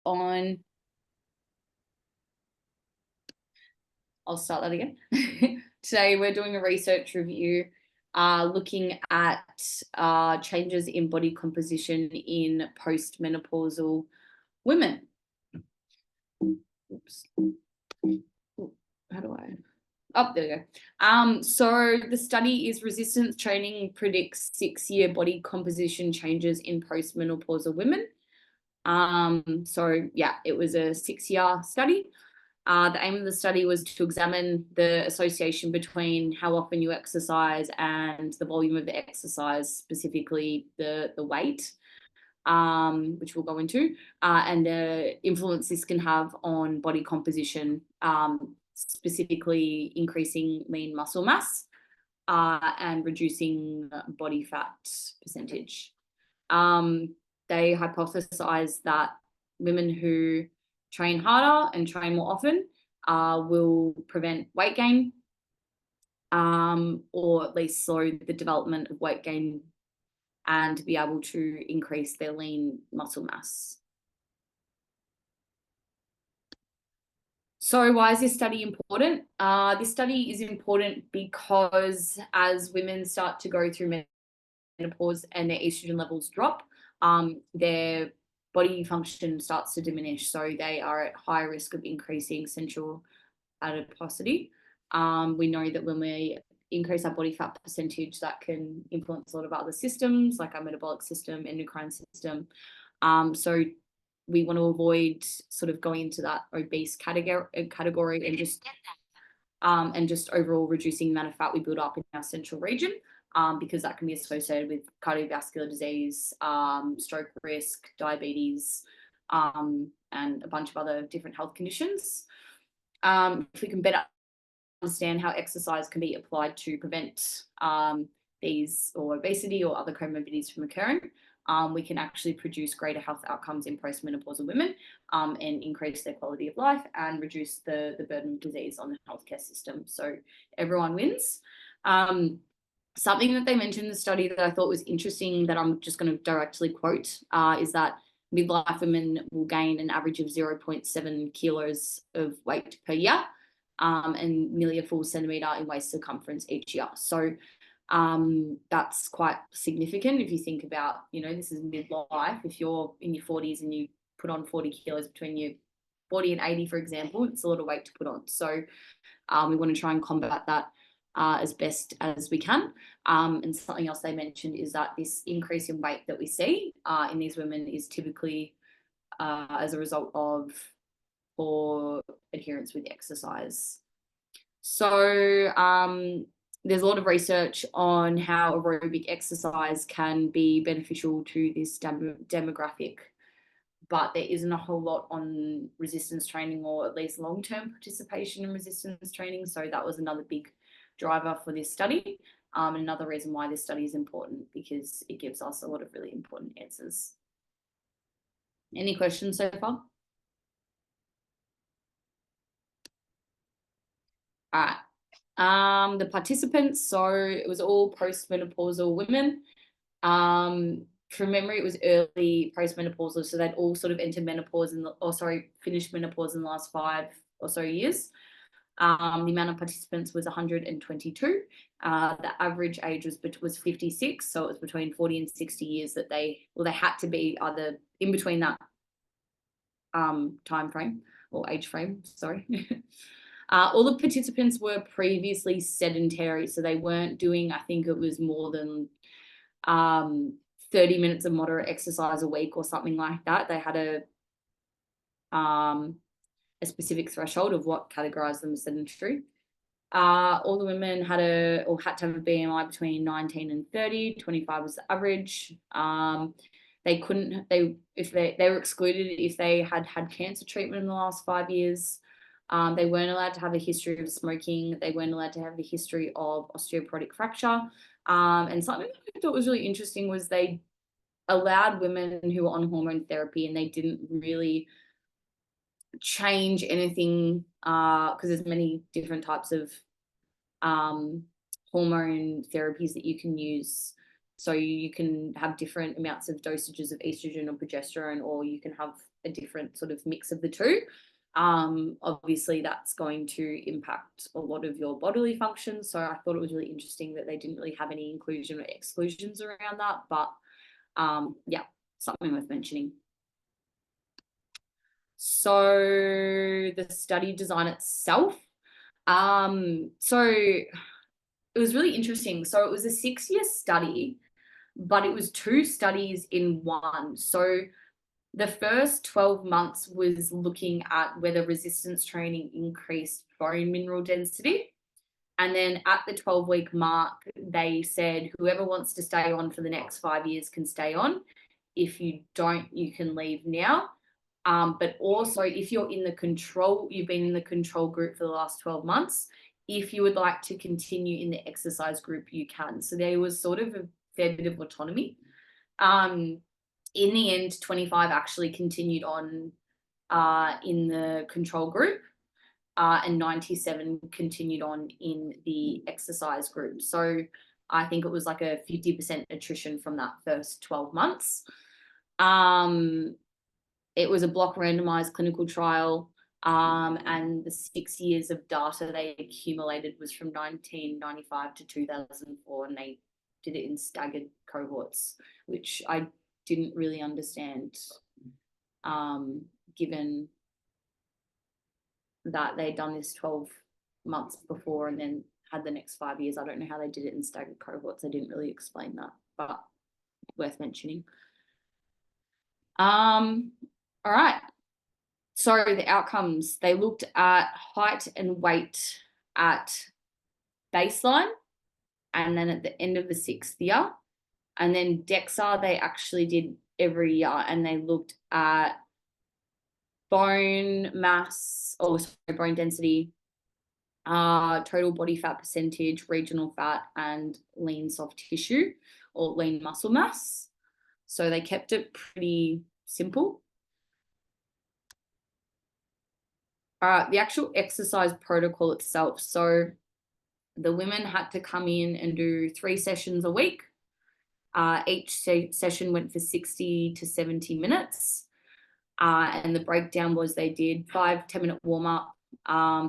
on, I'll start that again. Today we're doing a research review looking at changes in body composition in postmenopausal women. Oops. How do I? Oh, there we go. So the study is resistance training predicts 6-year body composition changes in postmenopausal women. So yeah, it was a 6-year study. The aim of the study was to examine the association between how often you exercise and the volume of the exercise, specifically the weight, which we'll go into, and the influence this can have on body composition, specifically increasing lean muscle mass and reducing body fat percentage. They hypothesized that women who train harder and train more often will prevent weight gain, or at least slow the development of weight gain, and be able to increase their lean muscle mass. So why is this study important? This study is important because as women start to go through menopause and their estrogen levels drop, their body function starts to diminish. So they are at high risk of increasing central adiposity. We know that when we increase our body fat percentage, that can influence a lot of other systems like our metabolic system, endocrine system. So we want to avoid sort of going into that obese category and just overall reducing the amount of fat we build up in our central region, because that can be associated with cardiovascular disease, stroke risk, diabetes, and a bunch of other different health conditions. If we can better understand how exercise can be applied to prevent these or obesity or other comorbidities from occurring, we can actually produce greater health outcomes in postmenopausal women, and increase their quality of life and reduce the burden of disease on the healthcare system. So everyone wins. Something that they mentioned in the study that I thought was interesting that I'm just going to directly quote is that midlife women will gain an average of 0.7 kilos of weight per year, and nearly a full centimetre in waist circumference each year. So that's quite significant if you think about, this is midlife. If you're in your 40s and you put on 40 kilos between your 40 and 80, for example, it's a lot of weight to put on. So we want to try and combat that as best as we can. And something else they mentioned is that this increase in weight that we see in these women is typically as a result of poor adherence with exercise. So there's a lot of research on how aerobic exercise can be beneficial to this demographic, but there isn't a whole lot on resistance training, or at least long-term participation in resistance training. So that was another big driver for this study. Another reason why this study is important, because it gives us a lot of really important answers. Any questions so far? All right. The participants, so it was all postmenopausal women. From memory, it was early postmenopausal, so they'd all sort of entered menopause finished menopause in the last 5 or so years. The amount of participants was 122. The average age was 56, so it was between 40 and 60 years that they had to be either in between that time frame or age frame, sorry. All the participants were previously sedentary, so they weren't doing, I think it was more than 30 minutes of moderate exercise a week or something like that. They had a specific threshold of what categorized them as sedentary. All the women had to have a BMI between 19 and 30. 25 was the average. They were excluded if they had cancer treatment in the last 5 years. They weren't allowed to have a history of smoking. They weren't allowed to have a history of osteoporotic fracture. And something that I thought was really interesting was they allowed women who were on hormone therapy, and they didn't really change anything because there's many different types of hormone therapies that you can use. So you can have different amounts of dosages of estrogen or progesterone, or you can have a different sort of mix of the two. Obviously that's going to impact a lot of your bodily functions. So I thought it was really interesting that they didn't really have any inclusion or exclusions around that, but yeah, something worth mentioning. So the study design itself, so it was really interesting. So it was a 6-year study, but it was 2 studies in one. So the first 12 months was looking at whether resistance training increased bone mineral density. And then at the 12-week mark, they said whoever wants to stay on for the next 5 years can stay on. If you don't, you can leave now. But also, if you're in the control, you've been in the control group for the last 12 months, if you would like to continue in the exercise group, you can. So there was sort of a fair bit of autonomy. In the end, 25 actually continued on in the control group, and 97 continued on in the exercise group. So I think it was like a 50% attrition from that first 12 months. It was a block randomized clinical trial, and the 6 years of data they accumulated was from 1995 to 2004, and they did it in staggered cohorts, which I didn't really understand, given that they'd done this 12 months before and then had the next 5 years. I don't know how they did it in staggered cohorts. They didn't really explain that, but worth mentioning. All right. So the outcomes, they looked at height and weight at baseline and then at the end of the 6th year. And then DEXA, they actually did every year, and they looked at bone mass, bone density, total body fat percentage, regional fat, and lean soft tissue or lean muscle mass. So they kept it pretty simple. The actual exercise protocol itself. So the women had to come in and do 3 sessions a week. Each session went for 60 to 70 minutes. And the breakdown was they did 5 10-minute warm-up.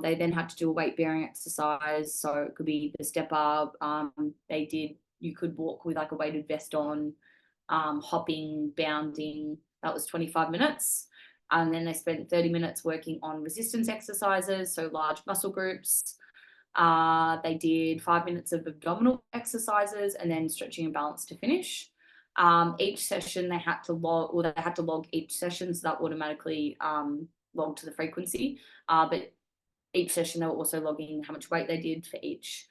They then had to do a weight-bearing exercise. So it could be the step up. You could walk with like a weighted vest on, hopping, bounding. That was 25 minutes. And then they spent 30 minutes working on resistance exercises, so large muscle groups. They did 5 minutes of abdominal exercises and then stretching and balance to finish. Each session they had to log each session, so that automatically logged to the frequency. But each session they were also logging how much weight they did for each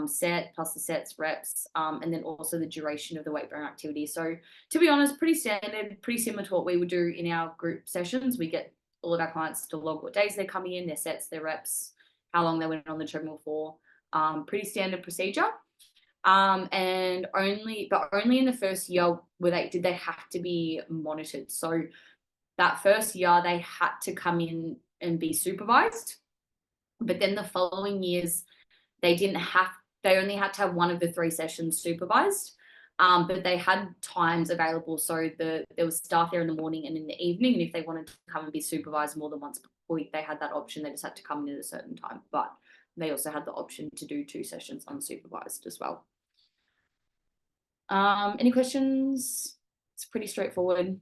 set, plus the sets, reps, and then also the duration of the weight bearing activity. So to be honest, pretty standard, pretty similar to what we would do in our group sessions. We get all of our clients to log what days they're coming in, their sets, their reps, how long they went on the treadmill for. Pretty standard procedure. And only in the first year did they have to be monitored. So that first year they had to come in and be supervised, but then the following years they only had to have one of the 3 sessions supervised. But they had times available. So there was staff there in the morning and in the evening. And if they wanted to come and be supervised more than once per week, they had that option. They just had to come in at a certain time. But they also had the option to do 2 sessions unsupervised as well. Any questions? It's pretty straightforward.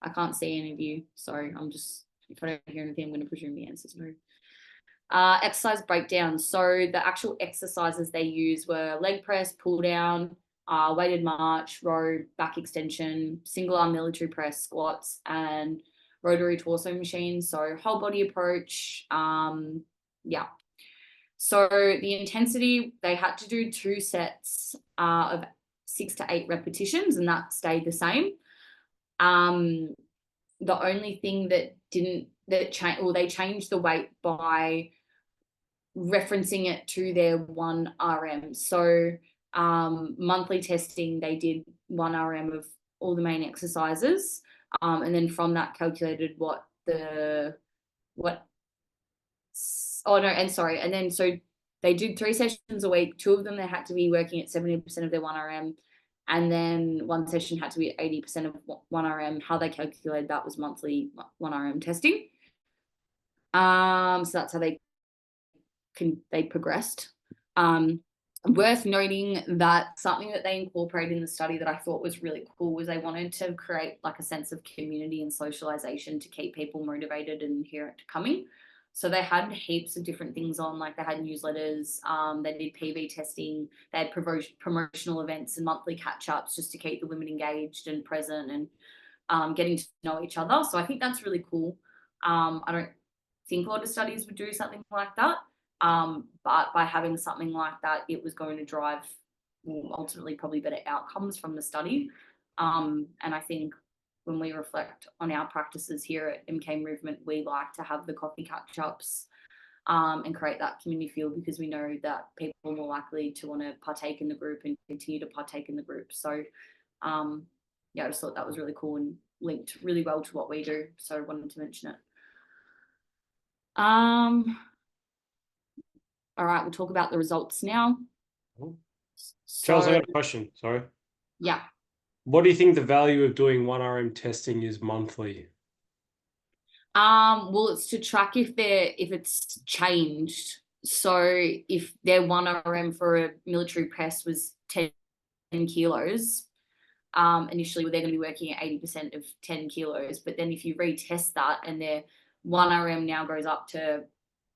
I can't see any of you. Sorry, if I don't hear anything, I'm going to presume the answer's no. Exercise breakdown. So the actual exercises they use were leg press, pull down, weighted march, row, back extension, single arm military press, squats, and rotary torso machine. So whole body approach. Yeah. So the intensity, they had to do 2 sets of 6 to 8 repetitions, and that stayed the same. The only thing they changed the weight by referencing it to their 1 RM. So monthly testing, they did 1 RM of all the main exercises, and then from that calculated and then so they did 3 sessions a week. 2 of them they had to be working at 70% of their 1 RM. And then one session had to be 80% of 1RM. How they calculated that was monthly 1RM testing. So that's how they progressed. Worth noting that something that they incorporated in the study that I thought was really cool was they wanted to create like a sense of community and socialization to keep people motivated and adherent to coming. So they had heaps of different things on, like they had newsletters, they did PV testing, they had promotional events and monthly catch-ups just to keep the women engaged and present and getting to know each other. So I think that's really cool. I don't think a lot of studies would do something like that. But by having something like that, it was going to drive ultimately probably better outcomes from the study. And I think when we reflect on our practices here at MK Movement, we like to have the coffee catch-ups and create that community feel, because we know that people are more likely to want to partake in the group and continue to partake in the group. So yeah, I just thought that was really cool and linked really well to what we do. So I wanted to mention it. All right, we'll talk about the results now. Charles, I got a question. Sorry. Yeah. What do you think the value of doing 1RM testing is monthly? Well, it's to track if it's changed. So if their 1RM for a military press was 10 kilos, initially they're going to be working at 80% of 10 kilos. But then if you retest that and their 1RM now goes up to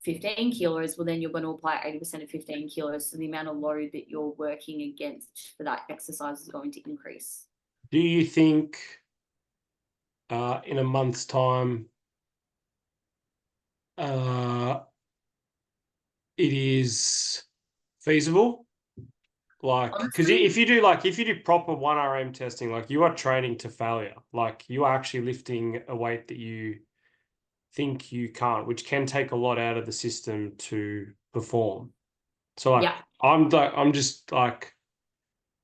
15 kilos, well, then you're going to apply 80% of 15 kilos. So the amount of load that you're working against for that exercise is going to increase. Do you think in a month's time it is feasible? Like, because if you do proper 1RM testing, like you are training to failure. Like you are actually lifting a weight that you think you can't, which can take a lot out of the system to perform. So like, yeah. I'm just like,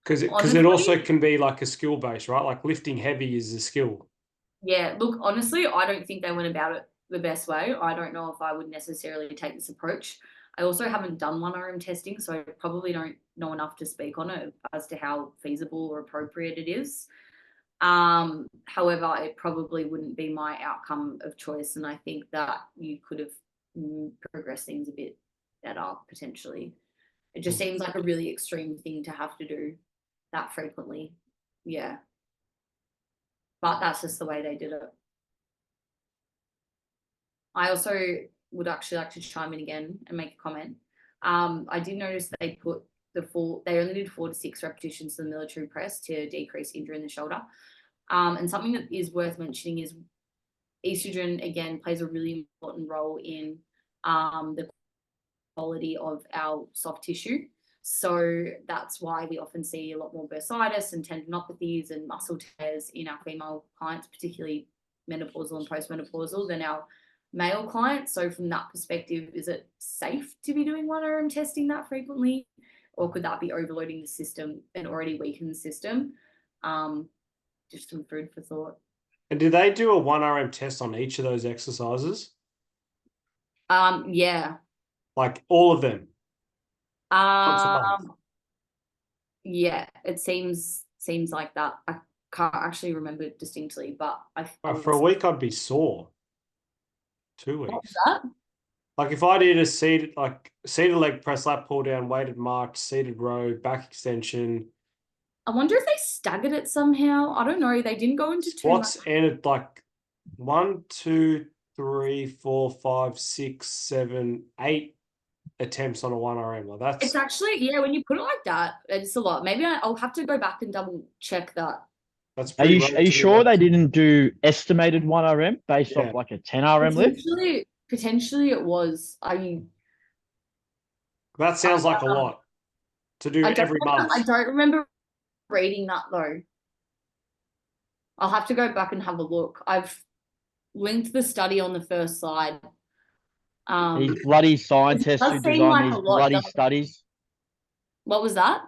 because it also can be like a skill base, right? Like lifting heavy is a skill. Yeah, look, honestly, I don't think they went about it the best way. I don't know if I would necessarily take this approach. I also haven't done 1RM testing, so I probably don't know enough to speak on it as to how feasible or appropriate it is. However, it probably wouldn't be my outcome of choice, and I think that you could have progressed things a bit better potentially. It just seems like a really extreme thing to have to do that frequently. Yeah. But that's just the way they did it. I also would actually like to chime in again and make a comment. I did notice that they only did 4 to 6 repetitions in the military press to decrease injury in the shoulder. And something that is worth mentioning is estrogen, again, plays a really important role in the quality of our soft tissue. So that's why we often see a lot more bursitis and tendinopathies and muscle tears in our female clients, particularly menopausal and postmenopausal, than our male clients. So from that perspective, is it safe to be doing 1RM testing that frequently? Or could that be overloading the system, an already weakened system? Just some food for thought. And do they do a 1RM test on each of those exercises? Yeah. Like all of them? Once a month? Yeah, it seems like that. I can't actually remember it distinctly, but For a week, I'd be sore. 2 weeks. What was that? Like if I did a seated leg press, lat pull down, weighted march, seated row, back extension. I wonder if they staggered it somehow. I don't know. They didn't go into too much. Squats and like 1, 2, 3, 4, 5, 6, 7, 8 attempts on a 1RM. Like that's It's actually, yeah, when you put it like that, it's a lot. Maybe I'll have to go back and double check that. that's Are pretty you sure they didn't do estimated 1RM based off like a 10RM lift? Potentially it was. That sounds like a lot to do every month. I don't remember reading that though. I'll have to go back and have a look. I've linked the study on the first slide. These bloody scientists who design these bloody studies. What was that?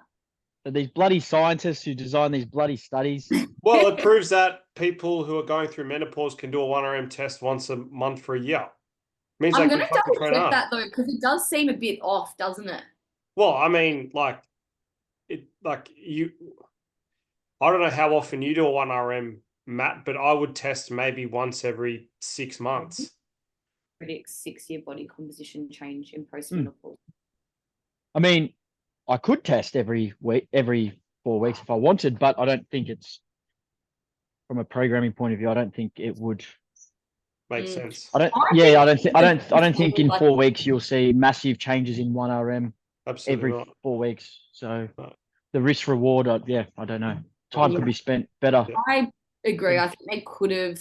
These bloody scientists who design these bloody studies. Well, it proves that people who are going through menopause can do a 1RM test once a month for a year. Means I'm going to double check that though, because it does seem a bit off, doesn't it? Well, I mean, like I don't know how often you do a 1RM, Matt, but I would test maybe once every 6 months. Predicts 6-year body composition change in postmenopause. I mean, I could test every week, every 4 weeks if I wanted, but I don't think it's, from a programming point of view, I don't think it would Makes sense. I don't think in 4 weeks you'll see massive changes in 1RM Absolutely every not. 4 weeks. So No. the risk reward, I don't know. Time could be spent better. I agree. I think they could have.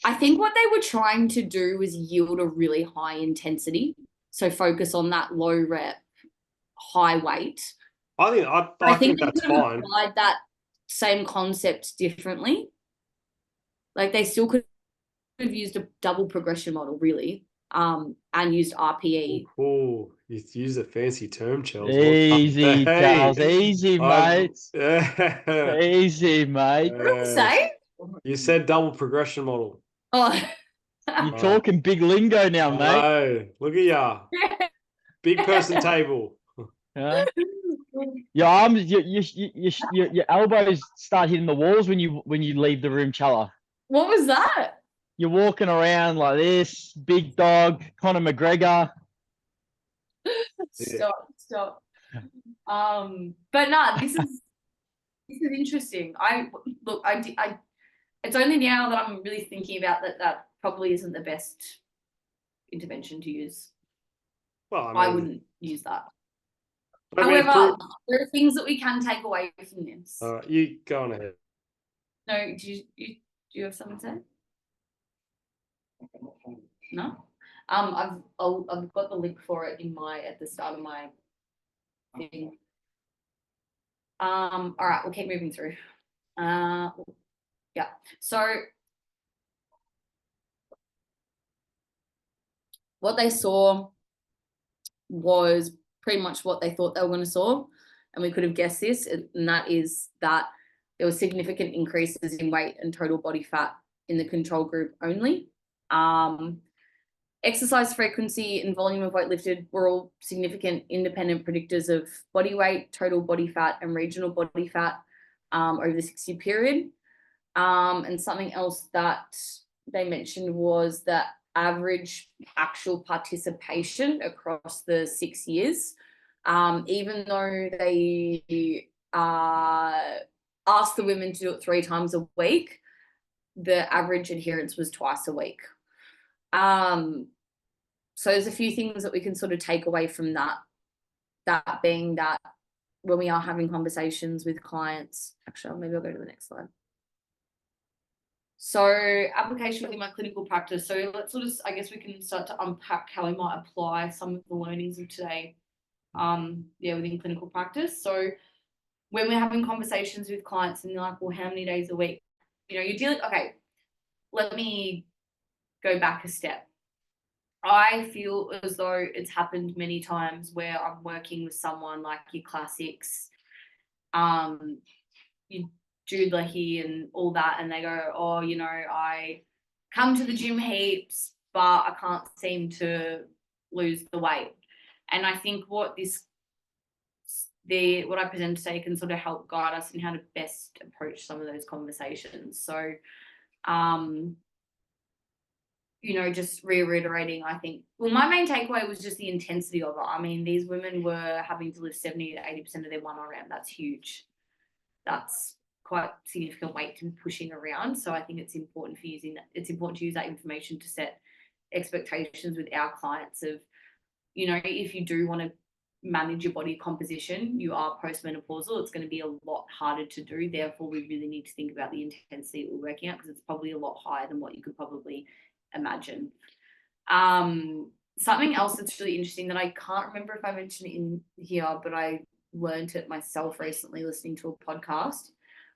I think what they were trying to do was yield a really high intensity. So focus on that low rep, high weight. I think they that's could have fine. applied that same concept differently. Like they still could have used a double progression model, really, and used RPE. Oh, you use a fancy term, Charles. Easy, Charles. Hey, Easy, mate. Yeah. Easy, mate. What did you say? You said double progression model. Oh. You're talking big lingo now, mate. No, look at ya. Big person table. Yeah. Your arms, your elbows start hitting the walls when you leave the room, Ciella. What was that? You're walking around like this, big dog, Conor McGregor. Stop. But no, this is interesting. It's only now that I'm really thinking about that probably isn't the best intervention to use. Well, I wouldn't use that. I mean, However, there are things that we can take away from this. You go on ahead. No, do you have something to say? No. I've got the link for it at the start of my thing. All right, we'll keep moving through. Yeah. So what they saw was pretty much what they thought they were going to saw, and we could have guessed this, and that is that there were significant increases in weight and total body fat in the control group only. Exercise frequency and volume of weight lifted were all significant independent predictors of body weight, total body fat, and regional body fat over the 6-year period. And something else that they mentioned was that average actual participation across the 6 years, even though they asked the women to do it 3 times a week, the average adherence was twice a week. So there's a few things that we can sort of take away from that being that when we are having conversations with clients, actually, maybe I'll go to the next slide. So application within my clinical practice. So let's sort of, I guess we can start to unpack how we might apply some of the learnings of today, within clinical practice. So when we're having conversations with clients and they're like, well, how many days a week? You're dealing, okay, let me go back a step. I feel as though it's happened many times where I'm working with someone like your classics, you Jude Leahy and all that, and they go, oh, I come to the gym heaps, but I can't seem to lose the weight. And I think what I present today can sort of help guide us in how to best approach some of those conversations. So, just reiterating, I think, well, my main takeaway was just the intensity of it. I mean, these women were having to lift 70 to 80% of their 1RM. That's huge. That's quite significant weight to be pushing around. So I think it's important to use that information to set expectations with our clients of, if you do want to manage your body composition, you are postmenopausal, it's going to be a lot harder to do. Therefore, we really need to think about the intensity that we're working at, because it's probably a lot higher than what you could probably imagine. Something else that's really interesting that I can't remember if I mentioned it in here, but I learned it myself recently listening to a podcast.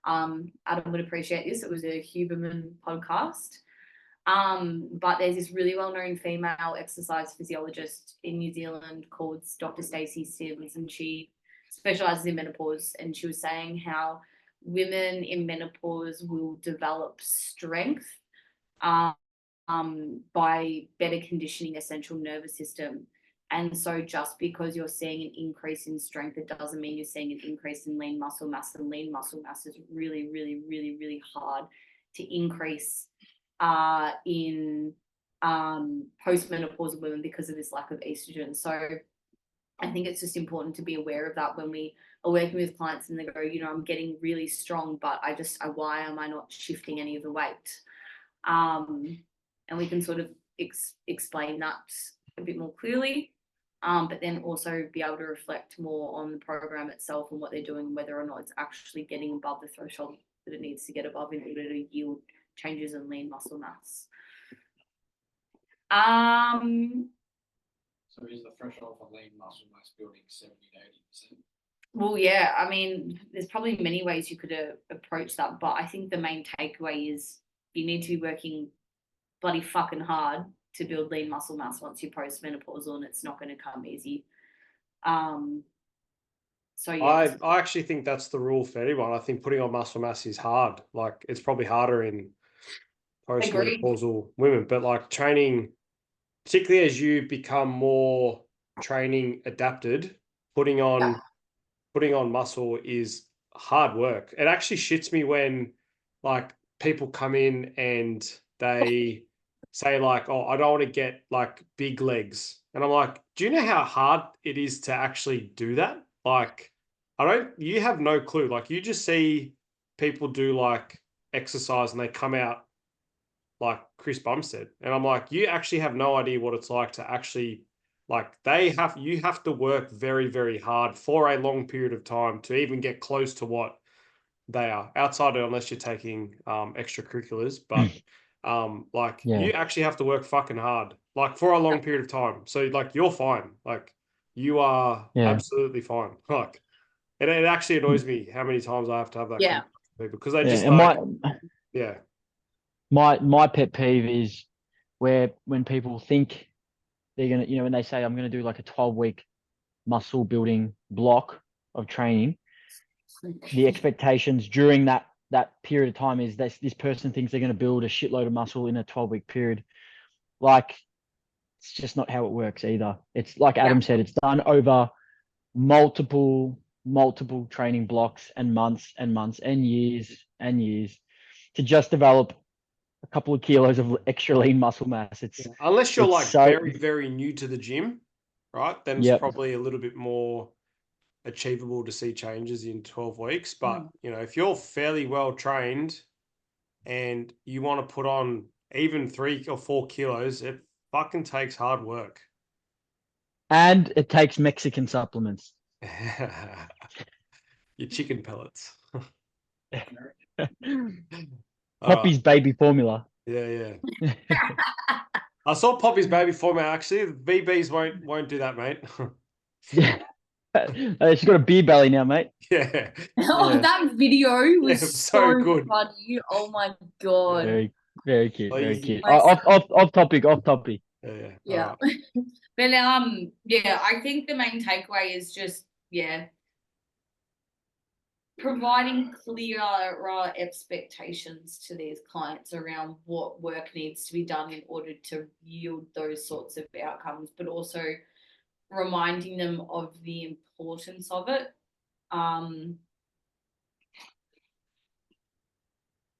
Adam would appreciate this. It was a Huberman podcast. But there's this really well-known female exercise physiologist in New Zealand called Dr. Stacey Sims, and she specializes in menopause. And she was saying how women in menopause will develop strength by better conditioning their central nervous system. And so just because you're seeing an increase in strength, it doesn't mean you're seeing an increase in lean muscle mass. And lean muscle mass is really, really, really, really hard to increase in postmenopausal women because of this lack of estrogen. So I think it's just important to be aware of that when we are working with clients and they go, you know, I'm getting really strong, but why am I not shifting any of the weight? And we can sort of explain that a bit more clearly, but then also be able to reflect more on the program itself and what they're doing, whether or not it's actually getting above the threshold that it needs to get above in order to yield changes in lean muscle mass. So is the threshold for lean muscle mass building 70 to 80%? Well, yeah, I mean, there's probably many ways you could approach that, but I think the main takeaway is you need to be working bloody fucking hard to build lean muscle mass once you're postmenopausal, and it's not going to come easy. So yeah, I actually think that's the rule for anyone. I think putting on muscle mass is hard. Like, it's probably harder in postmenopausal women, but like training, particularly as you become more training adapted, putting on muscle is hard work. It actually shits me when like people come in and they say like, oh, I don't want to get like big legs. And I'm like, do you know how hard it is to actually do that? Like, you have no clue. Like, you just see people do like exercise and they come out like Chris Bumstead. And I'm like, you actually have no idea what it's like to actually, like, you have to work very, very hard for a long period of time to even get close to what they are, outside of, unless you're taking extracurriculars. But you actually have to work fucking hard, like, for a long period of time. So like, you're fine. Like, you are absolutely fine. Like, it actually annoys me how many times I have to have that conversation with people, because they just like, my pet peeve is when people think they're gonna, you know, when they say I'm gonna do like a 12-week muscle building block of training, the expectations during that period of time is this person thinks they're going to build a shitload of muscle in a 12-week period. Like, it's just not how it works either. It's like Adam said, it's done over multiple training blocks and months and months and years to just develop a couple of kilos of extra lean muscle mass. It's unless you're like very, very new to the gym, right? Then it's probably a little bit more achievable to see changes in 12 weeks. But, you know, if you're fairly well trained and you want to put on even 3 or 4 kilos, it fucking takes hard work. And it takes Mexican supplements. Your chicken pellets. Poppy's baby formula. Yeah. I saw Poppy's baby formula, actually. The BBs won't do that, mate. Yeah. She's got a beer belly now, mate. Yeah. That video was so good. funny. Oh my god. Very, very cute. Very cute. Nice. Off topic. Yeah. But I think the main takeaway is just providing clearer expectations to these clients around what work needs to be done in order to yield those sorts of outcomes, but also reminding them of the importance of it.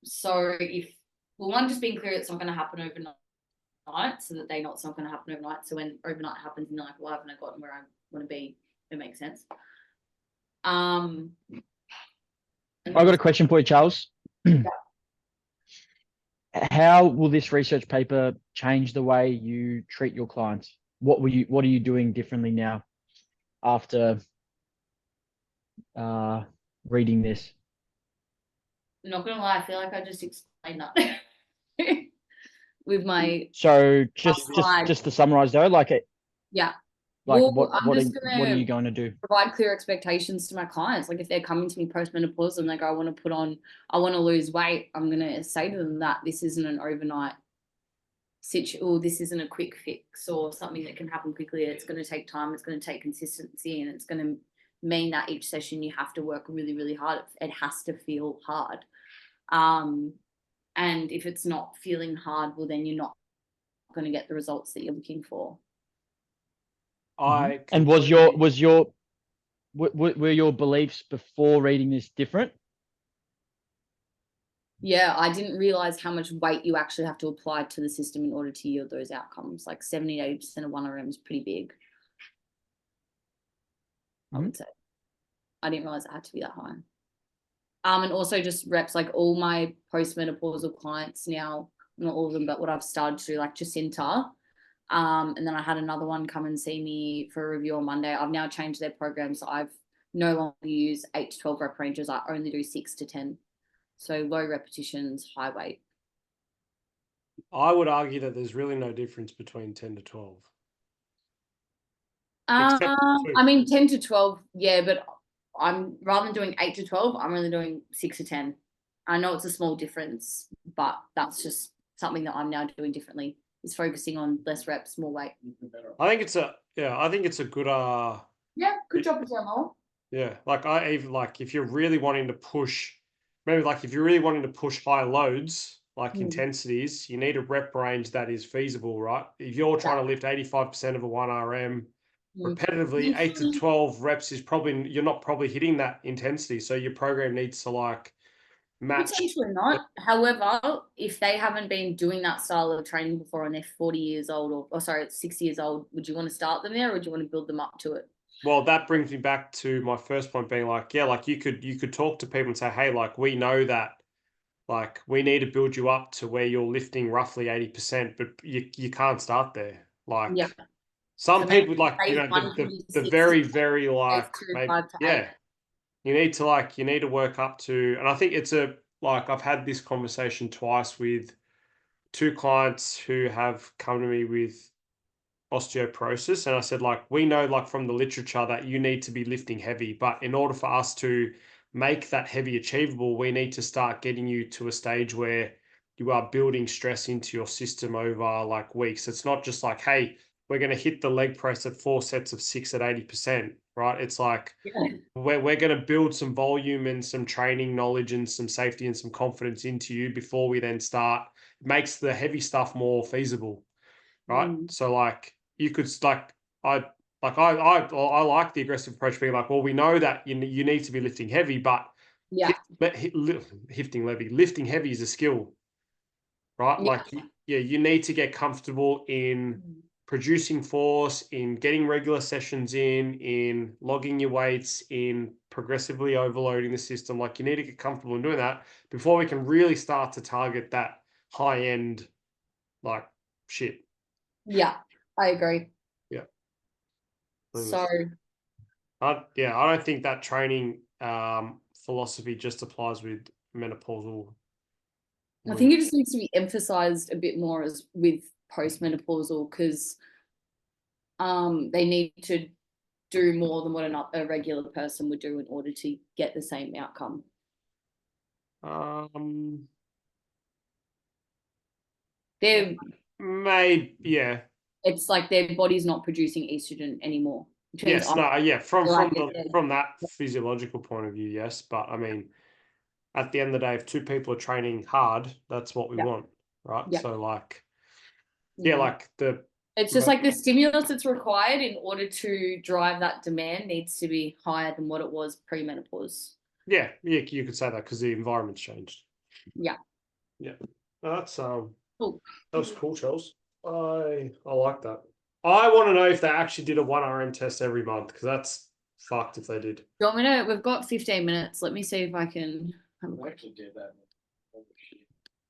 So just being clear, it's not going to happen overnight, so that they know it's not going to happen overnight. So when overnight happens and they're like, well, I haven't gotten where I want to be, it makes sense. I've got a question for you, Charles. How will this research paper change the way you treat your clients? What are you doing differently now after reading this? I'm not gonna lie, I feel like I just explained that with my. So just to summarize though, what are you going to do? Provide clear expectations to my clients. Like, if they're coming to me post-menopause and they go, I want to lose weight, I'm going to say to them that this isn't an overnight or this isn't a quick fix or something that can happen quickly. It's going to take time. It's going to take consistency, and it's going to mean that each session you have to work really, really hard. It has to feel hard. And if it's not feeling hard, well, then you're not going to get the results that you're looking for. I And completely- were your beliefs before reading this different? Yeah, I didn't realize how much weight you actually have to apply to the system in order to yield those outcomes. Like 70 to 80% of 1RM is pretty big, I would say. I didn't realize it had to be that high. And also just reps, like all my postmenopausal clients now, not all of them, but what I've started to do, like Jacinta. And then I had another one come and see me for a review on Monday. I've now changed their program, so I've no longer use 8 to 12 rep ranges. I only do 6 to 10. So low repetitions, high weight. I would argue that there's really no difference between 10 to 12. I mean 10 to 12, yeah, but I'm rather than doing 8 to 12, I'm only doing 6 to 10. I know it's a small difference, but that's just something that I'm now doing differently. Is focusing on less reps, more weight. I think it's a good Yeah, good job, Gemma. yeah, like I even like if you're really wanting to push, maybe like if you're really wanting to push high loads, like intensities, you need a rep range that is feasible, right? If you're trying to lift 85% of a 1RM repetitively, 8 to 12 reps is probably, you're not probably hitting that intensity. So your program needs to like match. Potentially not. However, if they haven't been doing that style of training before and they're 40 years old or sorry, 60 years old, would you want to start them there or would you want to build them up to it? Well, that brings me back to my first point being like, yeah, like you could talk to people and say, hey, like we know that like we need to build you up to where you're lifting roughly 80%, but you can't start there. Like Yeah. some So maybe people like, you phase know, one can be the 6 very, to very 10, phase like 2, maybe 5 to 8. yeah. You need to work up to, and I think it's like I've had this conversation twice with two clients who have come to me with osteoporosis, and I said like we know like from the literature that you need to be lifting heavy, but in order for us to make that heavy achievable, we need to start getting you to a stage where you are building stress into your system over like weeks. It's not just like, hey, we're going to hit the leg press at 4 sets of 6 at 80%, right? It's like we're going to build some volume and some training knowledge and some safety and some confidence into you before we then start. It makes the heavy stuff more feasible, right? So like you could like I like the aggressive approach, being like, well, we know that you need to be lifting heavy, but lifting heavy is a skill, right? Yeah. Like you need to get comfortable in producing force, in getting regular sessions in logging your weights, in progressively overloading the system. Like you need to get comfortable in doing that before we can really start to target that high end like shit. Yeah, I agree. Yeah. So I don't think that training philosophy just applies with menopausal. I think it just needs to be emphasized a bit more as with postmenopausal because they need to do more than what a regular person would do in order to get the same outcome. They're Maybe, yeah. It's like their body's not producing estrogen anymore. Yes, no, yeah. From like from that physiological point of view, yes. But I mean, at the end of the day, if two people are training hard, that's what we want, right? Yeah. So like, yeah, like it's just like the stimulus that's required in order to drive that demand needs to be higher than what it was pre-menopause. Yeah, you could say that because the environment's changed. Yeah. Yeah. No, that's Cool. that was cool, Charles. I like that. I want to know if they actually did a 1RM test every month because that's fucked if they did. Do you want me to? We've got 15 minutes. Let me see if I can. I actually did that.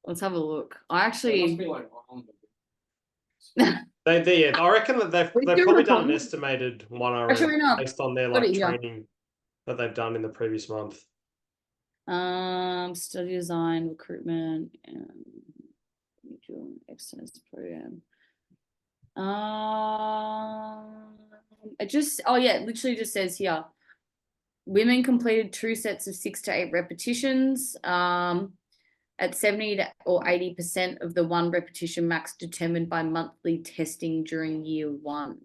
Let's have a look. I actually. It must be like on They I reckon that they've probably done an estimated 1RM Actually, no. based on their like training that they've done in the previous month. Study design, recruitment, and external program. It just it literally just says here. Women completed 2 sets of 6 to 8 repetitions. At 70 or 80% of the 1 repetition max determined by monthly testing during year 1.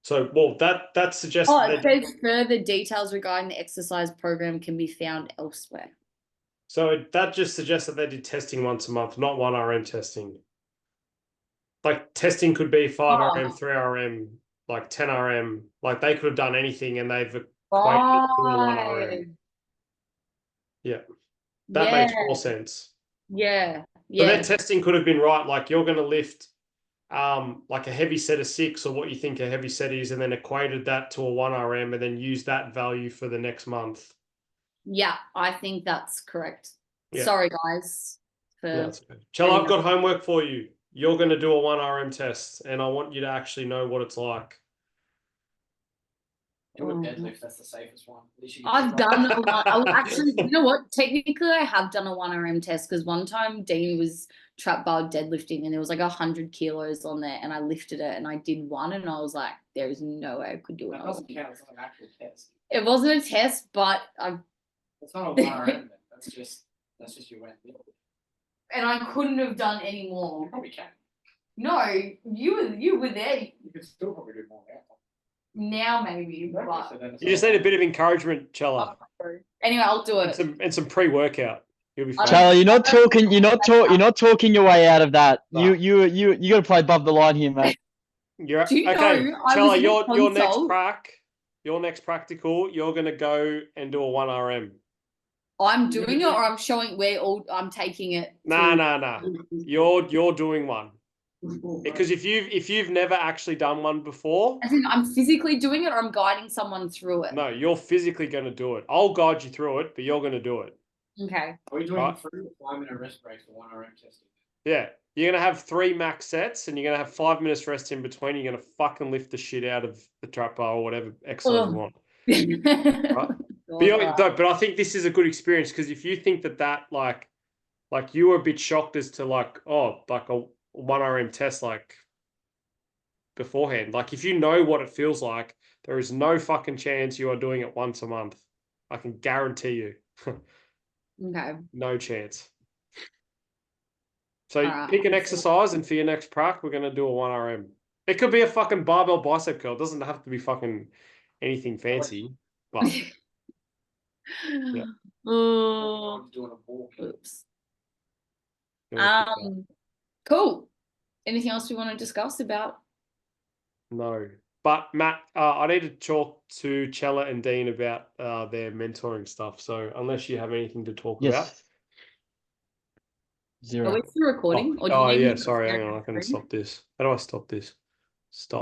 So, well, that suggests. It says further details regarding the exercise program can be found elsewhere. So that just suggests that they did testing once a month, not 1RM testing. Like testing could be 5RM, 3RM. like 10 RM, like they could have done anything and they've equated it to a 1 Right. RM. Yeah, that Yeah. makes more sense. Yeah. So their Yeah. testing could have been right. Like you're going to lift like a heavy set of 6 or what you think a heavy set is, and then equated that to a 1 RM and then use that value for the next month. Yeah, I think that's correct. Yeah. Sorry, guys. No, that's okay. Ciella, I've got homework for you. You're going to do a 1 RM test, and I want you to actually know what it's like. Do a deadlift, that's the safest one. At least you get I've to done a one. Actually, you know what? Technically, I have done a 1 RM test because one time Dean was trap bar deadlifting and there was like 100 kilos on there, and I lifted it and I did one, and I was like, there is no way I could do it. That doesn't count, it's not an actual test. It wasn't a test, but It's not a 1 RM then. That's just your went. and I couldn't have done any more. You probably can. No, you were there You could still probably do more now. now, maybe, So but then it's You just need a bit of encouragement, Ciella, anyway, I'll do it. and some pre-workout. You'll be I fine. don't- Charlie, you're not talking your way out of that. You got to play above the line here, mate. You're Do you okay, know I Ciella. was in a Your next consult? your next practical, you're going to go and do a 1 RM. I'm doing it, or I'm showing where I'm taking it. Nah. You're doing one. Because if you've never actually done one before, As in, I'm physically doing it, or I'm guiding someone through it. no, you're physically going to do it. I'll guide you through it, but you're going to do it. Okay. Are we doing Right. 3 or 5 minute rest breaks for 1 RM testing? Yeah, you're going to have 3 max sets, and you're going to have 5 minutes rest in between. You're going to fucking lift the shit out of the trap bar or whatever exercise you want. Right? But I think this is a good experience, because if you think that like you were a bit shocked as to like a 1 RM test like beforehand, like if you know what it feels like, there is no fucking chance you are doing it once a month. I can guarantee you. Okay. No chance. So Alright. pick an exercise, and for your next prac, we're going to do a 1 RM. It could be a fucking barbell bicep curl. It doesn't have to be fucking anything fancy. But yeah. Oh, I'm doing a ball. oops. you wanna pick that. Cool. Anything else we want to discuss about? No. But Matt, I need to talk to Ciella and Dean about their mentoring stuff. So unless you have anything to talk about. Yes. Are Zero. we still recording? Or do you Oh need me yeah, to sorry, share hang on, my I can screen? stop this. How do I stop this? Stop.